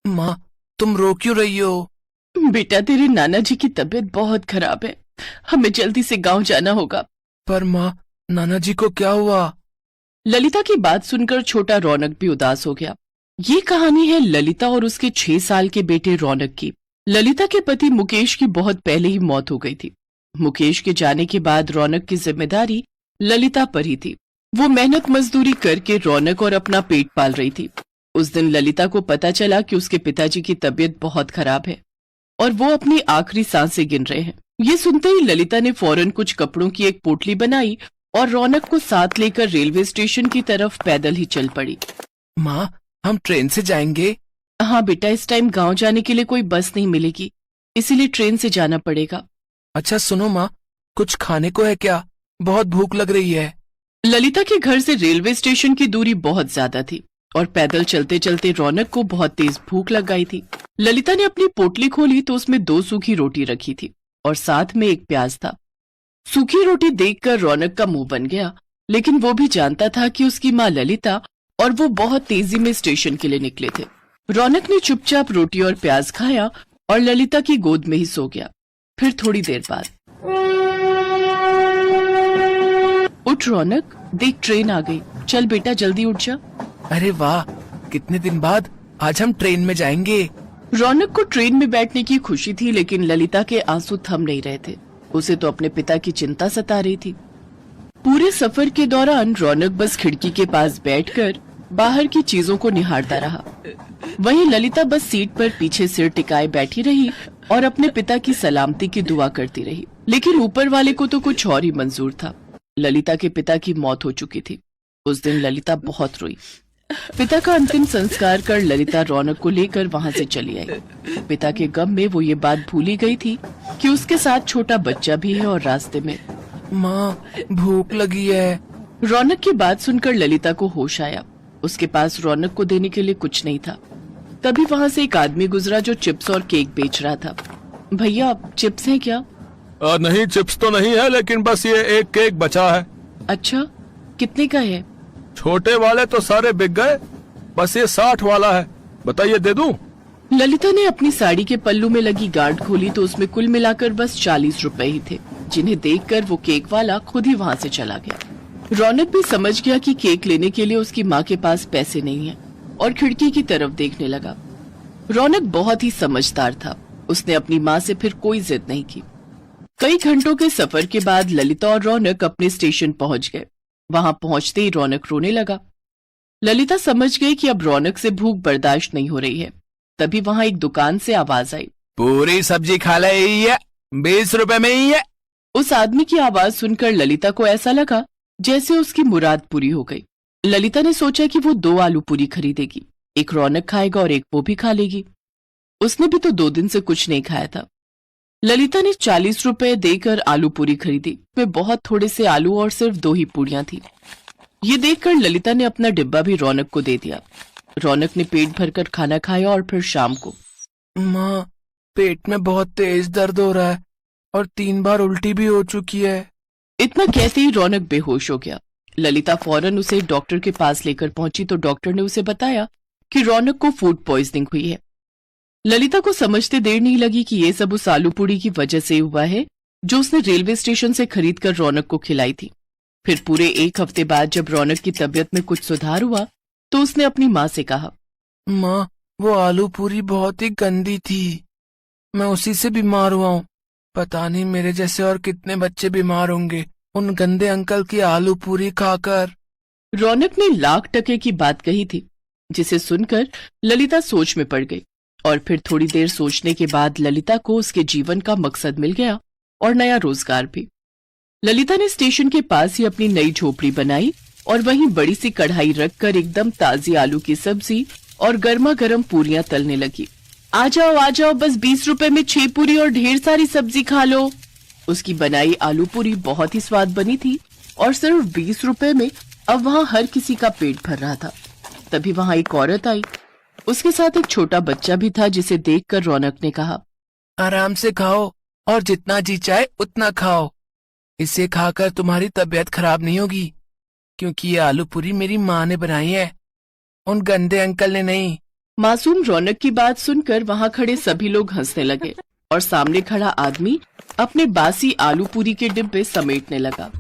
माँ, तुम रो क्यों रही हो? बेटा, तेरे नाना जी की तबीयत बहुत खराब है। हमें जल्दी से गांव जाना होगा। पर माँ, नाना जी को क्या हुआ? ललिता की बात सुनकर छोटा रौनक भी उदास हो गया। ये कहानी है ललिता और उसके 6 साल के बेटे रौनक की। ललिता के पति मुकेश की बहुत पहले ही मौत हो गई थी। मुकेश के जाने के बाद रौनक की जिम्मेदारी ललिता पर ही थी। वो मेहनत मजदूरी करके रौनक और अपना पेट पाल रही थी। उस दिन ललिता को पता चला कि उसके पिताजी की तबीयत बहुत खराब है और वो अपनी आखिरी सांसें गिन रहे हैं। ये सुनते ही ललिता ने फौरन कुछ कपड़ों की एक पोटली बनाई और रौनक को साथ लेकर रेलवे स्टेशन की तरफ पैदल ही चल पड़ी। माँ, हम ट्रेन से जाएंगे? हाँ बेटा, इस टाइम गांव जाने के लिए कोई बस नहीं मिलेगी, इसीलिए ट्रेन से जाना पड़ेगा। अच्छा सुनो माँ, कुछ खाने को है क्या? बहुत भूख लग रही है। ललिता के घर से रेलवे स्टेशन की दूरी बहुत ज्यादा थी और पैदल चलते चलते रौनक को बहुत तेज भूख लग गई थी। ललिता ने अपनी पोटली खोली तो उसमें 2 सूखी रोटी रखी थी और साथ में एक प्याज था। सूखी रोटी देखकर रौनक का मुंह बन गया, लेकिन वो भी जानता था कि उसकी माँ ललिता और वो बहुत तेजी में स्टेशन के लिए निकले थे। रौनक ने चुपचाप रोटी और प्याज खाया और ललिता की गोद में ही सो गया। फिर थोड़ी देर बाद, उठ रौनक, देख ट्रेन आ गई, चल बेटा जल्दी उठ जा। अरे वाह, कितने दिन बाद आज हम ट्रेन में जाएंगे। रौनक को ट्रेन में बैठने की खुशी थी, लेकिन ललिता के आंसू थम नहीं रहे थे। उसे तो अपने पिता की चिंता सता रही थी। पूरे सफर के दौरान रौनक बस खिड़की के पास बैठकर बाहर की चीजों को निहारता रहा। वहीं ललिता बस सीट पर पीछे सिर टिकाए बैठी रही और अपने पिता की सलामती की दुआ करती रही। लेकिन ऊपर वाले को तो कुछ और ही मंजूर था। ललिता के पिता की मौत हो चुकी थी। उस दिन ललिता बहुत रोई। पिता का अंतिम संस्कार कर ललिता रौनक को लेकर वहां से चली आई। पिता के गम में वो ये बात भूल ही गई थी कि उसके साथ छोटा बच्चा भी है और रास्ते में। माँ, भूख लगी है। रौनक की बात सुनकर ललिता को होश आया। उसके पास रौनक को देने के लिए कुछ नहीं था। तभी वहां से एक आदमी गुजरा जो चिप्स और केक बेच रहा था। भैया, चिप्स हैं क्या? नहीं, चिप्स तो नहीं है, लेकिन बस ये एक केक बचा है। अच्छा, कितने का है? छोटे वाले तो सारे बिक गए, बस ये 60 वाला है। बताइए, दे दूं? ललिता ने अपनी साड़ी के पल्लू में लगी गार्ड खोली तो उसमें कुल मिलाकर बस 40 रुपए ही थे, जिन्हें देखकर वो केक वाला खुद ही वहां से चला गया। रौनक भी समझ गया कि केक लेने के लिए उसकी माँ के पास पैसे नहीं है और खिड़की की तरफ देखने लगा। रौनक बहुत ही समझदार था। उसने अपनी माँ से फिर कोई जिद नहीं की। कई घंटों के सफर के बाद ललिता और रौनक अपने स्टेशन पहुंच गए। वहां पहुंचते ही रौनक रोने लगा। ललिता समझ गई कि अब रौनक से भूख बर्दाश्त नहीं हो रही है। तभी वहां एक दुकान से आवाज आई, पूरी सब्जी खा ले, यही है, 20 रुपए में ही है। उस आदमी की आवाज सुनकर ललिता को ऐसा लगा जैसे उसकी मुराद पूरी हो गई। ललिता ने सोचा कि वो 2 आलू पूरी खरीदेगी, एक रौनक खाएगा और एक वो भी खा लेगी। उसने भी तो 2 दिन से कुछ नहीं खाया था। ललिता ने 40 रुपए देकर आलू पूरी खरीदी। में बहुत थोड़े से आलू और सिर्फ 2 ही पूरियां थी। ये देखकर ललिता ने अपना डिब्बा भी रौनक को दे दिया। रौनक ने पेट भरकर खाना खाया और फिर शाम को। माँ, पेट में बहुत तेज दर्द हो रहा है और 3 बार उल्टी भी हो चुकी है। इतना कहते ही रौनक बेहोश हो गया। ललिता फौरन उसे डॉक्टर के पास लेकर पहुंची तो डॉक्टर ने उसे बताया कि रौनक को फूड पॉइजनिंग हुई है। ललिता को समझते देर नहीं लगी कि ये सब उस आलू पूरी की वजह से हुआ है जो उसने रेलवे स्टेशन से खरीदकर रौनक को खिलाई थी। फिर पूरे 1 हफ्ते बाद जब रौनक की तबीयत में कुछ सुधार हुआ तो उसने अपनी माँ से कहा, माँ, वो आलू पूरी बहुत ही गंदी थी। मैं उसी से बीमार हुआ हूँ। पता नहीं मेरे जैसे और कितने बच्चे बीमार होंगे उन गंदे अंकल की आलू पूरी खाकर। रौनक ने लाख टके की बात कही थी, जिसे सुनकर ललिता सोच में पड़ गई। और फिर थोड़ी देर सोचने के बाद ललिता को उसके जीवन का मकसद मिल गया और नया रोजगार भी। ललिता ने स्टेशन के पास ही अपनी नई झोपड़ी बनाई और वहीं बड़ी सी कढ़ाई रखकर एकदम ताजी आलू की सब्जी और गर्मा गर्म पूरियां तलने लगी। आ जाओ, बस 20 रुपए में 6 पूरी और ढेर सारी सब्जी खा लो। उसकी बनाई आलू पूरी बहुत ही स्वाद बनी थी और सिर्फ 20 रुपए में अब वहां हर किसी का पेट भर रहा था। तभी वहां एक औरत आई। उसके साथ एक छोटा बच्चा भी था, जिसे देखकर रौनक ने कहा, आराम से खाओ और जितना जी चाहे उतना खाओ। इसे खाकर तुम्हारी तबीयत खराब नहीं होगी, क्योंकि ये आलू पूरी मेरी माँ ने बनाई है, उन गंदे अंकल ने नहीं। मासूम रौनक की बात सुनकर वहां खड़े सभी लोग हंसने लगे और सामने खड़ा आदमी अपने बासी आलू पूरी के डिब्बे समेटने लगा।